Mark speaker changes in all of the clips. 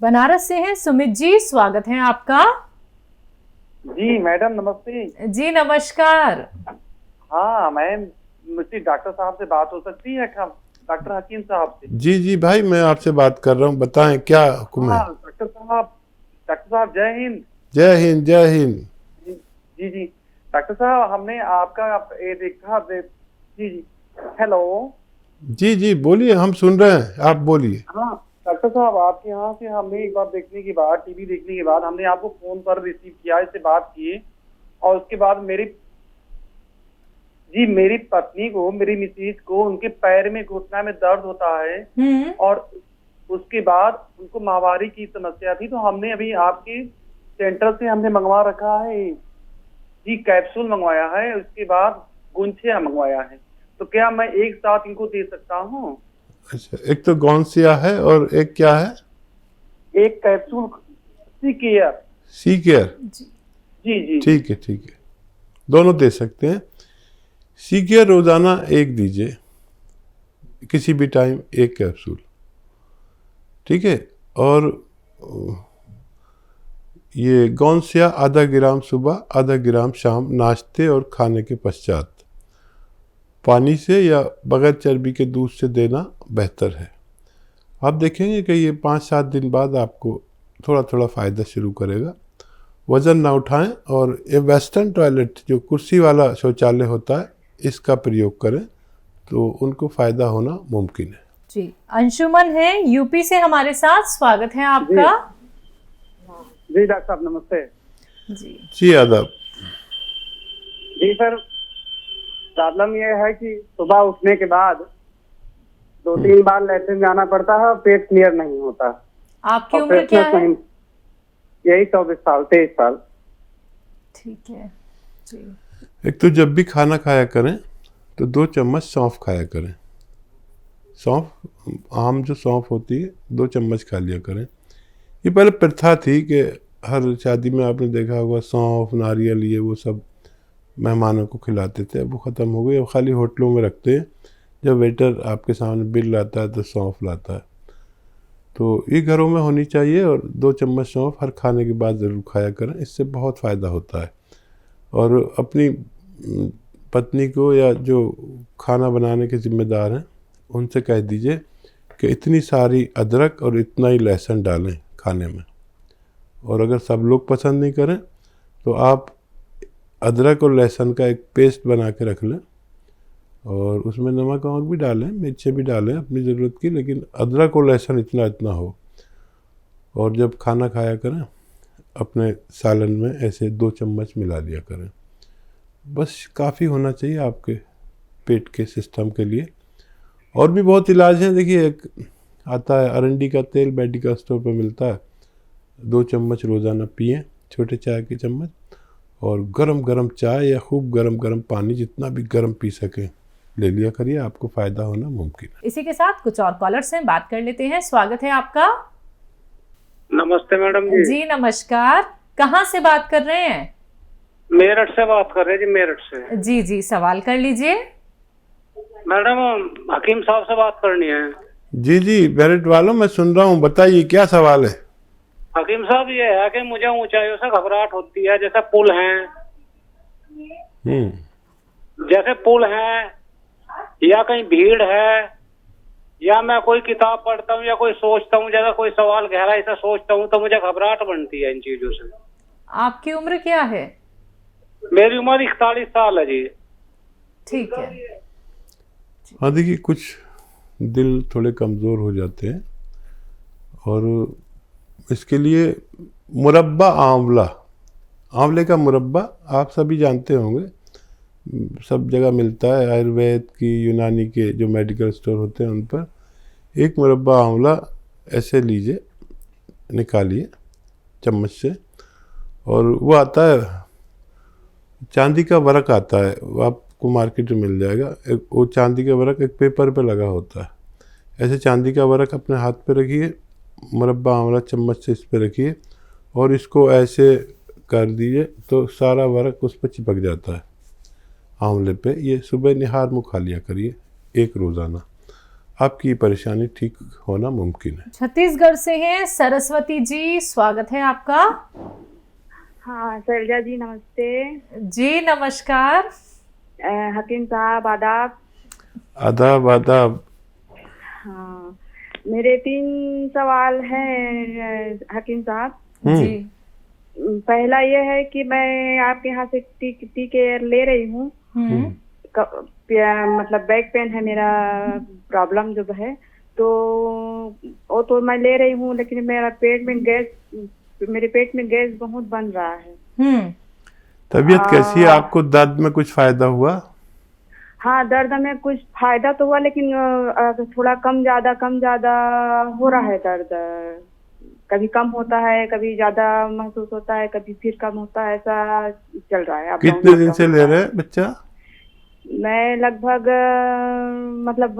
Speaker 1: बनारस से हैं सुमित जी, स्वागत है आपका।
Speaker 2: जी मैडम नमस्ते।
Speaker 1: जी नमस्कार।
Speaker 2: हाँ मैम, मुझसे डॉक्टर साहब से बात हो सकती है क्या? डॉक्टर हकीम साहब से।
Speaker 3: जी जी भाई, मैं आपसे बात कर रहा हूँ, बताएं क्या हुक्म है।
Speaker 2: हाँ डॉक्टर साहब जय हिंद।
Speaker 3: जय हिंद जय हिंद।
Speaker 2: जी जी जी। डॉक्टर साहब हमने आपका ये देखा जी जी। हेलो।
Speaker 3: जी जी बोलिए, हम सुन रहे हैं, आप बोलिए।
Speaker 2: हाँ डॉक्टर साहब, आपके यहाँ से हमने एक बार देखने के बाद, टीवी देखने के बाद हमने आपको फोन पर रिसीव किया, इससे बात की, और उसके बाद मेरी पत्नी को, मेरी मिसेज को, उनके पैर में, घुटना में दर्द होता है, और उसके बाद उनको माहवारी की समस्या थी। तो हमने अभी आपके सेंटर से हमने मंगवा रखा है जी, कैप्सूल मंगवाया है, उसके बाद गुंछिया मंगवाया है। तो क्या मैं एक साथ इनको दे सकता हूँ?
Speaker 3: अच्छा, एक तो गौनसिया है और एक क्या है?
Speaker 2: एक कैप्सूल सी केयर।
Speaker 3: सी केयर।
Speaker 2: जी जी।
Speaker 3: ठीक है ठीक है, दोनों दे सकते हैं। सी केयर रोजाना एक दीजिए, किसी भी टाइम एक कैप्सूल, ठीक है। और ये गौनसिया आधा ग्राम सुबह, आधा ग्राम शाम, नाश्ते और खाने के पश्चात, पानी से या बगैर चर्बी के दूध से देना बेहतर है। आप देखेंगे कि ये 5-7 दिन बाद आपको थोड़ा थोड़ा फ़ायदा शुरू करेगा। वज़न ना उठाएं, और ये वेस्टर्न टॉयलेट जो कुर्सी वाला शौचालय होता है, इसका प्रयोग करें तो उनको फ़ायदा होना मुमकिन है।
Speaker 1: जी, अंशुमन है यूपी से हमारे साथ, स्वागत है आपका।
Speaker 2: जी डॉक्टर साहब नमस्ते।
Speaker 3: जी आदाब।
Speaker 2: जी सर, प्रॉब्लम ये है कि सुबह उठने के बाद 2-3 बार लैट्रिन जाना पड़ता है और पेट क्लियर नहीं होता।
Speaker 1: आपकी उम्र क्या है?
Speaker 2: यही 24 साल, 23 साल।
Speaker 1: ठीक है जी।
Speaker 3: एक तो जब भी खाना खाया करें तो 2 चम्मच सौंफ खाया करें। सौंफ, आम जो सौंफ होती है, 2 चम्मच खा लिया करें। ये पहले प्रथा थी कि हर शादी में आपने देखा होगा, सौंफ, नारियल, ये वो सब मेहमानों को खिलाते थे। अब वो ख़त्म हो गई, अब खाली होटलों में रखते हैं। जब वेटर आपके सामने बिल लाता है तो सौंफ लाता है। तो ये घरों में होनी चाहिए, और 2 चम्मच सौंफ हर खाने के बाद ज़रूर खाया करें, इससे बहुत फ़ायदा होता है। और अपनी पत्नी को या जो खाना बनाने के ज़िम्मेदार हैं, उनसे कह दीजिए कि इतनी सारी अदरक और इतना ही लहसुन डालें खाने में। और अगर सब लोग पसंद नहीं करें तो आप अदरक और लहसुन का एक पेस्ट बना के रख लें, और उसमें नमक वमक भी डालें, मिर्चें भी डालें अपनी ज़रूरत की, लेकिन अदरक और लहसुन इतना इतना हो। और जब खाना खाया करें, अपने सालन में ऐसे 2 चम्मच मिला दिया करें, बस काफ़ी होना चाहिए आपके पेट के सिस्टम के लिए। और भी बहुत इलाज हैं। देखिए, एक आता है अरंडी का तेल, मेडिकल स्टोर पर मिलता है, 2 चम्मच रोज़ाना पिएं, छोटे चाय के चम्मच। और गरम गरम चाय या खूब गरम गरम पानी, जितना भी गरम पी सकें, ले लिया करिए, आपको फ़ायदा होना मुमकिन है।
Speaker 1: इसी के साथ कुछ और कॉलर्स हैं, बात कर लेते हैं। स्वागत है आपका।
Speaker 2: नमस्ते मैडम जी।
Speaker 1: जी नमस्कार, कहाँ से बात कर रहे हैं?
Speaker 2: मेरठ से बात कर रहे हैं जी, मेरठ से।
Speaker 1: जी जी, सवाल कर लीजिए।
Speaker 2: मैडम हकीम साहब से बात करनी है।
Speaker 3: जी जी, मेरठ वालों, मैं सुन रहा हूँ, बताइए क्या सवाल है।
Speaker 2: हकीम साहब, ये है कि मुझे ऊंचाइयों से घबराहट होती है, जैसे पुल हैं, या कहीं भीड़ है, या मैं कोई किताब पढ़ता हूँ या कोई सोचता हूँ, जैसा कोई सवाल गहराई से सोचता हूँ, तो मुझे घबराहट बनती है इन चीजों से।
Speaker 1: आपकी उम्र क्या है?
Speaker 2: मेरी उम्र 41 साल है जी।
Speaker 1: ठीक है।
Speaker 3: हाँ देखिए, कुछ दिल थोड़े कमज़ोर हो जाते हैं, और इसके लिए मुरब्बा आंवले का मुरब्बा आप सभी जानते होंगे, सब जगह मिलता है। आयुर्वेद की, यूनानी के जो मेडिकल स्टोर होते हैं उन पर एक मुरब्बा आंवला ऐसे लीजिए, निकालिए चम्मच से, और वो आता है, चांदी का वर्क आता है, वो आपको मार्केट में मिल जाएगा। वो चांदी का वर्क एक पेपर पे लगा होता है। ऐसे चांदी का वर्क अपने हाथ पे रखिए, मुरब्बा आंवला चम्मच से इस पे रखिए, और इसको ऐसे कर दीजिए तो सारा वर्क उस पर चिपक जाता है आंवले पे। ये सुबह निहार मुँह खा लिया करिए, एक रोज़ाना। आपकी परेशानी ठीक होना मुमकिन है।
Speaker 1: छत्तीसगढ़ से हैं सरस्वती जी, स्वागत है आपका।
Speaker 4: हाँ शैलजा जी नमस्ते।
Speaker 1: जी नमस्कार।
Speaker 4: हकीम साहब आदाब।
Speaker 3: आदाब आदाब।
Speaker 4: हाँ मेरे 3 सवाल हैं हकीम साहब।
Speaker 1: जी।
Speaker 4: पहला ये है कि मैं आपके यहाँ से टी केयर ले रही हूँ। मतलब बैक पेन है मेरा, प्रॉब्लम जो है, तो वो तो मैं ले रही हूँ, लेकिन मेरे पेट में गैस बहुत बन रहा है।
Speaker 3: तबीयत कैसी है? आपको दर्द में कुछ फायदा हुआ?
Speaker 4: हाँ दर्द में कुछ फायदा तो हुआ, लेकिन थोड़ा कम ज्यादा हो रहा है दर्द। कभी कम होता है, कभी ज्यादा महसूस होता है, कभी फिर कम होता है, ऐसा चल रहा है।
Speaker 3: कितने दिन से ले रहे हैं बच्चा?
Speaker 4: मैं लगभग मतलब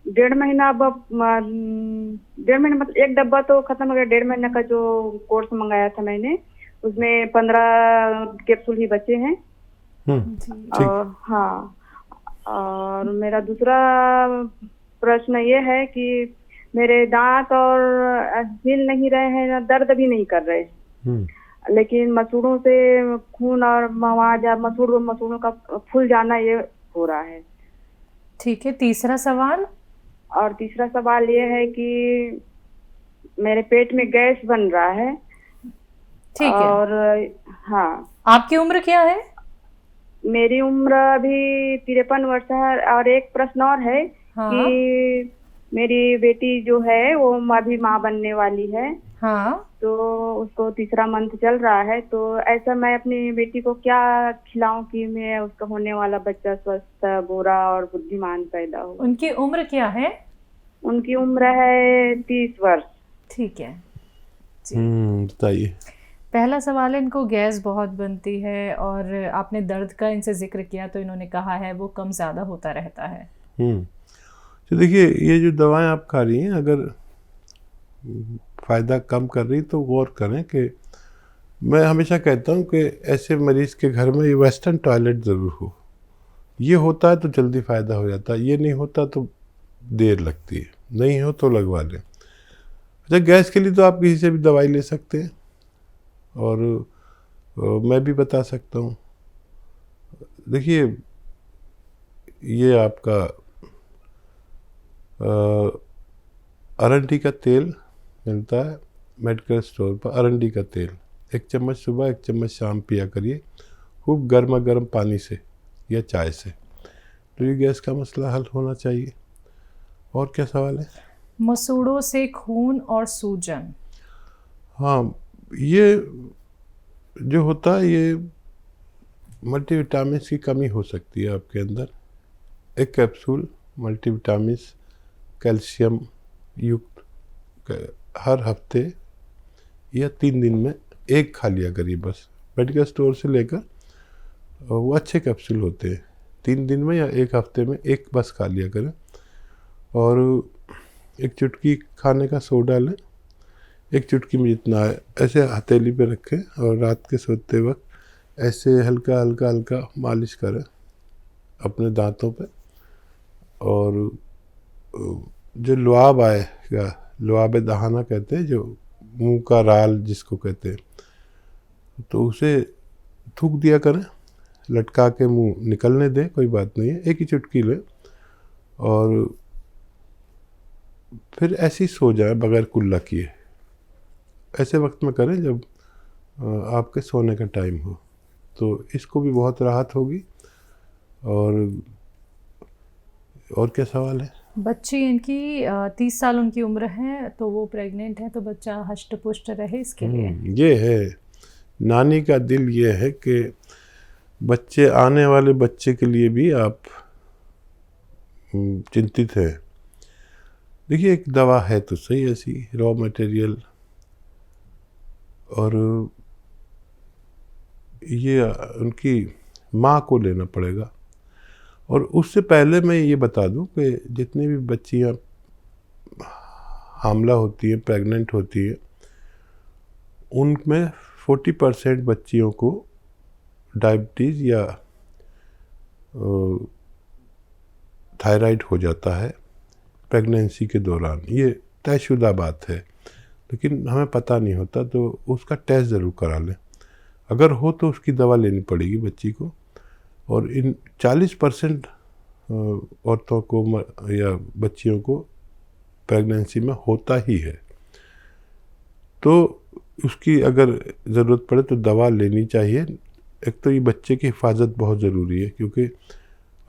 Speaker 4: 1.5 महीना, मतलब 1 डब्बा तो खत्म हो गया। 1.5 महीने का जो कोर्स मंगाया था मैंने, उसमें 15 कैप्सूल ही बचे हैं। हाँ, और मेरा दूसरा प्रश्न ये है कि मेरे दांत और हिल नहीं रहे हैं, दर्द भी नहीं कर रहे हैं, लेकिन मसूड़ों से खून और मवाद या मसूड़ों का फूल जाना ये हो रहा है।
Speaker 1: ठीक है, तीसरा सवाल।
Speaker 4: और तीसरा सवाल ये है कि मेरे पेट में गैस बन रहा है।
Speaker 1: ठीक है।
Speaker 4: और हाँ,
Speaker 1: आपकी उम्र क्या है?
Speaker 4: मेरी उम्र अभी 53 वर्ष है। और एक प्रश्न और है कि मेरी बेटी जो है वो अभी माँ बनने वाली है।
Speaker 1: हाँ।
Speaker 4: तो उसको 3रा मंथ चल रहा है, तो ऐसा मैं अपनी बेटी को क्या खिलाऊं कि मैं उसका होने वाला बच्चा स्वस्थ, गोरा और बुद्धिमान पैदा हो।
Speaker 1: उनकी उम्र क्या है?
Speaker 4: उनकी उम्र है 30 वर्ष।
Speaker 1: ठीक है,
Speaker 3: बताइए।
Speaker 1: पहला सवाल है, इनको गैस बहुत बनती है और आपने दर्द का इनसे जिक्र किया तो इन्होंने कहा है वो कम ज़्यादा होता रहता है।
Speaker 3: तो देखिए, ये जो दवाएं आप खा रही हैं, अगर फ़ायदा कम कर रही तो गौर करें कि मैं हमेशा कहता हूं कि ऐसे मरीज़ के घर में ये वेस्टर्न टॉयलेट ज़रूर हो। ये होता है तो जल्दी फ़ायदा हो जाता है, ये नहीं होता तो देर लगती है। नहीं हो तो लगवा लें। अच्छा, गैस के लिए तो आप किसी से भी दवाई ले सकते हैं, और मैं भी बता सकता हूँ। देखिए, ये आपका अरंडी का तेल मिलता है मेडिकल स्टोर पर। अरंडी का तेल 1 चम्मच सुबह, 1 चम्मच शाम पिया करिए, खूब गर्मा गर्म पानी से या चाय से। तो ये गैस का मसला हल होना चाहिए। और क्या सवाल है?
Speaker 1: मसूड़ों से खून और सूजन।
Speaker 3: हाँ, ये जो होता है, ये मल्टीविटामिन की कमी हो सकती है आपके अंदर। 1 कैप्सूल मल्टीविटामिन कैल्शियम युक्त हर हफ्ते या 3 दिन में 1 खा लिया करिए बस। मेडिकल स्टोर से लेकर, वो अच्छे कैप्सूल होते हैं। 3 दिन में या 1 हफ्ते में 1 बस खा लिया करें। और 1 चुटकी खाने का सोडा लें, 1 चुटकी में जितना है, ऐसे हथेली पे रखें और रात के सोते वक्त ऐसे हल्का हल्का हल्का मालिश करें अपने दांतों पे। और जो लुआब आएगा, लुआब दहाना कहते हैं, जो मुंह का राल जिसको कहते हैं, तो उसे थूक दिया करें, लटका के मुंह निकलने दें, कोई बात नहीं है। 1 ही चुटकी लें और फिर ऐसे ही सो जाए बगैर कुल्ला किए। ऐसे वक्त में करें जब आपके सोने का टाइम हो, तो इसको भी बहुत राहत होगी। और क्या सवाल है?
Speaker 1: बच्ची इनकी 30 साल उनकी उम्र है, तो वो प्रेग्नेंट है, तो बच्चा हष्ट पुष्ट रहे इसके लिए।
Speaker 3: ये है, नानी का दिल ये है कि बच्चे, आने वाले बच्चे के लिए भी आप चिंतित हैं। देखिए, एक दवा है तो सही ऐसी रॉ मटेरियल, और ये उनकी माँ को लेना पड़ेगा। और उससे पहले मैं ये बता दूं कि जितनी भी बच्चियां हामला होती हैं, प्रेग्नेंट होती हैं, उनमें 40% बच्चियों को डायबिटीज़ या थायराइड हो जाता है प्रेगनेंसी के दौरान, ये तयशुदा बात है, लेकिन हमें पता नहीं होता तो उसका टेस्ट ज़रूर करा लें। अगर हो तो उसकी दवा लेनी पड़ेगी बच्ची को। और इन 40% औरतों को या बच्चियों को प्रेगनेंसी में होता ही है, तो उसकी अगर ज़रूरत पड़े तो दवा लेनी चाहिए। एक तो ये बच्चे की हिफाजत बहुत ज़रूरी है, क्योंकि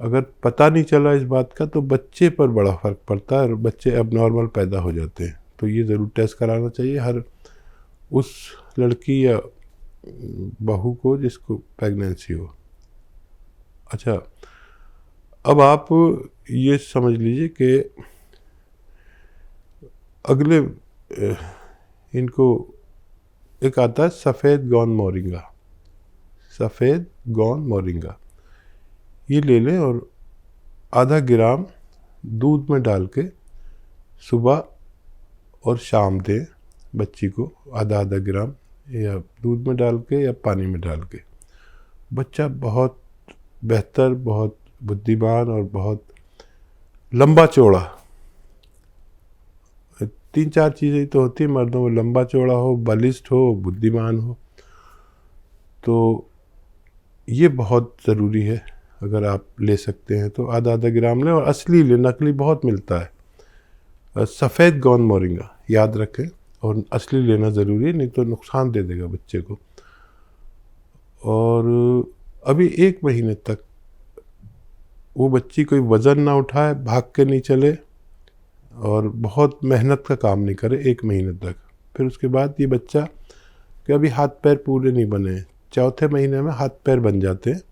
Speaker 3: अगर पता नहीं चला इस बात का तो बच्चे पर बड़ा फ़र्क पड़ता है और बच्चे एबनॉर्मल पैदा हो जाते हैं। तो ये ज़रूर टेस्ट कराना चाहिए हर उस लड़की या बहू को जिसको प्रेगनेंसी हो। अच्छा, अब आप ये समझ लीजिए कि अगले इनको एक आता है सफ़ेद गौन मोरिंगा। सफ़ेद गौन मोरिंगा ये ले लें और आधा ग्राम दूध में डाल के सुबह और शाम दें बच्ची को, आधा आधा ग्राम या दूध में डाल के या पानी में डाल के। बच्चा बहुत बेहतर, बहुत बुद्धिमान और बहुत लंबा चौड़ा, 3-4 चीज़ें ही तो होती हैं मर्दों में, लंबा चौड़ा हो, बलिष्ठ हो, बुद्धिमान हो। तो ये बहुत ज़रूरी है। अगर आप ले सकते हैं तो आधा आधा ग्राम लें, और असली लें, नकली बहुत मिलता है। सफ़ेद गौन मोरिंगा याद रखें, और असली लेना ज़रूरी है, नहीं तो नुकसान दे देगा बच्चे को। और अभी 1 महीने तक वो बच्ची कोई वज़न ना उठाए, भाग के नहीं चले और बहुत मेहनत का काम नहीं करे 1 महीने तक। फिर उसके बाद ये बच्चा कि अभी हाथ पैर पूरे नहीं बने, 4थे महीने में हाथ पैर बन जाते हैं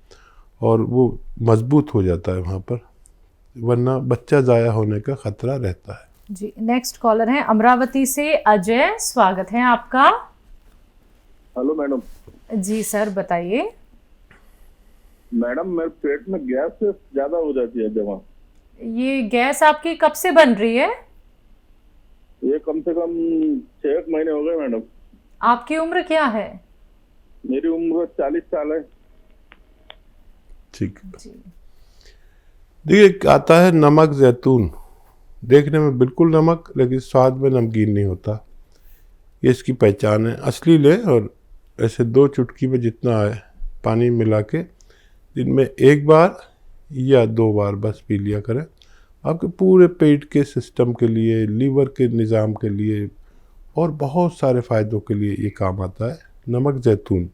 Speaker 3: और वो मजबूत हो जाता है वहाँ पर, वरना बच्चा ज़ाया होने का ख़तरा रहता है।
Speaker 1: जी, नेक्स्ट कॉलर है अमरावती से अजय, स्वागत है आपका।
Speaker 5: Hello madam.
Speaker 1: जी सर, बताइए।
Speaker 5: मैडम, मेरे पेट में गैस ज़्यादा हो जाती है जमा।
Speaker 1: ये गैस आपकी कब से बन रही है?
Speaker 5: ये कम से कम 6 महीने हो गए मैडम।
Speaker 1: आपकी उम्र क्या है?
Speaker 5: मेरी उम्र 40 साल है।
Speaker 3: ठीक, देखिए एक आता है नमक जैतून, देखने में बिल्कुल नमक लेकिन स्वाद में नमकीन नहीं होता, ये इसकी पहचान है। असली लें और ऐसे 2 चुटकी में जितना है पानी मिला के दिन में 1 बार या 2 बार बस पी लिया करें। आपके पूरे पेट के सिस्टम के लिए, लीवर के निज़ाम के लिए और बहुत सारे फ़ायदों के लिए ये काम आता है। नमक जैतून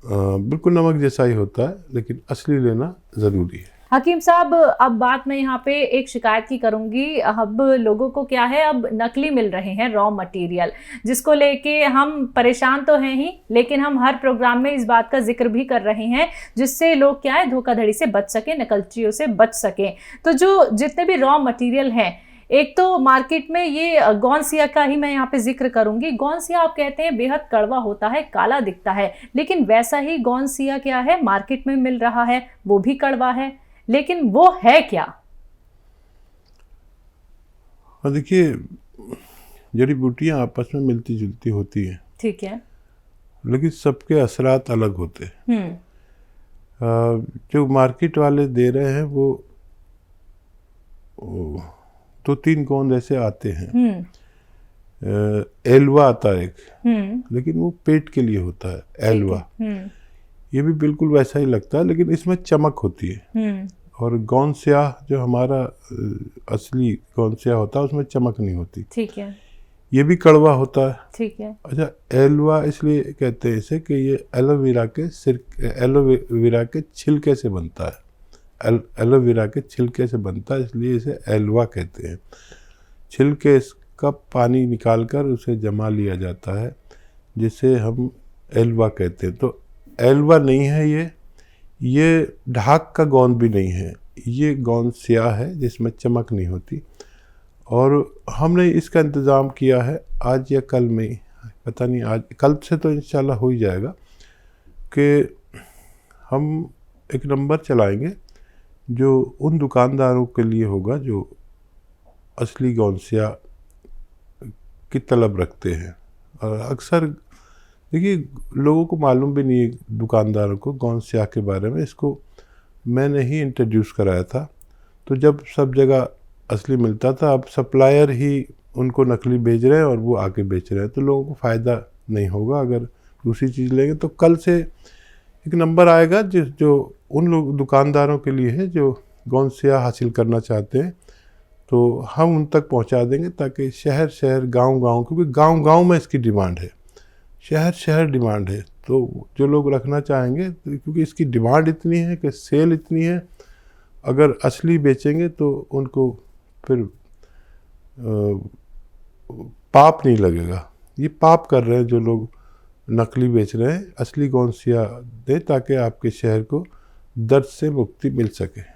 Speaker 3: बिल्कुल नमक जैसा ही होता है, लेकिन असली लेना ज़रूरी है।
Speaker 1: हकीम साहब, अब बात मैं यहाँ पे एक शिकायत की करूँगी। अब लोगों को क्या है, अब नकली मिल रहे हैं रॉ मटेरियल, जिसको लेके हम परेशान तो हैं ही, लेकिन हम हर प्रोग्राम में इस बात का जिक्र भी कर रहे हैं जिससे लोग क्या है धोखाधड़ी से बच सकें, नकलचियों से बच सकें। तो जो जितने भी रॉ मटेरियल हैं, एक तो मार्केट में ये गौनसिया का ही मैं यहाँ पे जिक्र करूंगी। गौनसिया आप कहते हैं बेहद कड़वा होता है, काला दिखता है, लेकिन वैसा ही गौनसिया क्या है मार्केट में मिल रहा है, वो भी कड़वा है, लेकिन वो है क्या?
Speaker 3: देखिए, जड़ी बूटियाँ आपस में मिलती जुलती होती हैं, ठीक है, लेकिन सबके असरात अलग होते हैं। जो मार्केट वाले दे रहे हैं वो 2-3 गोंद ऐसे आते हैं। एलवा आता है एक, लेकिन वो पेट के लिए होता है एलवा। ये भी बिल्कुल वैसा ही लगता है, लेकिन इसमें चमक होती है। और गौनसिया जो हमारा असली गौनसिया होता है उसमें चमक नहीं होती, ठीक है। ये भी कड़वा होता है, ठीक है। अच्छा, एलवा इसलिए कहते हैं इसे कि ये एलोवेरा के छिलके से बनता है। एलोवेरा के छिलके से बनता है, इसलिए इसे एलवा कहते हैं। छिलके का पानी निकालकर उसे जमा लिया जाता है, जिसे हम एलवा कहते हैं। तो एलवा नहीं है ये ढाक का गोंद भी नहीं है, ये गोंद स्याह है जिसमें चमक नहीं होती। और हमने इसका इंतज़ाम किया है आज या कल में ही, पता नहीं आज कल से तो इंशाल्लाह हो ही जाएगा, कि हम एक नंबर चलाएंगे जो उन दुकानदारों के लिए होगा जो असली गौनसिया की तलब रखते हैं। और अक्सर देखिए लोगों को मालूम भी नहीं है, दुकानदारों को, गौनसिया के बारे में। इसको मैंने ही इंट्रोड्यूस कराया था, तो जब सब जगह असली मिलता था, अब सप्लायर ही उनको नकली बेच रहे हैं और वो आके बेच रहे हैं, तो लोगों को फ़ायदा नहीं होगा। अगर दूसरी चीज़ लेंगे तो कल से एक नंबर आएगा जो उन लोग दुकानदारों के लिए है जो गौन सिया हासिल करना चाहते हैं, तो हम उन तक पहुंचा देंगे, ताकि शहर शहर गांव-गांव, क्योंकि गांव-गांव में इसकी डिमांड है, शहर शहर डिमांड है, तो जो लोग रखना चाहेंगे, तो क्योंकि इसकी डिमांड इतनी है कि सेल इतनी है, अगर असली बेचेंगे तो उनको फिर पाप नहीं लगेगा। ये पाप कर रहे हैं जो लोग नकली बेच रहे हैं। असली गौन सिया दें ताकि आपके शहर को दर्द से मुक्ति मिल सके।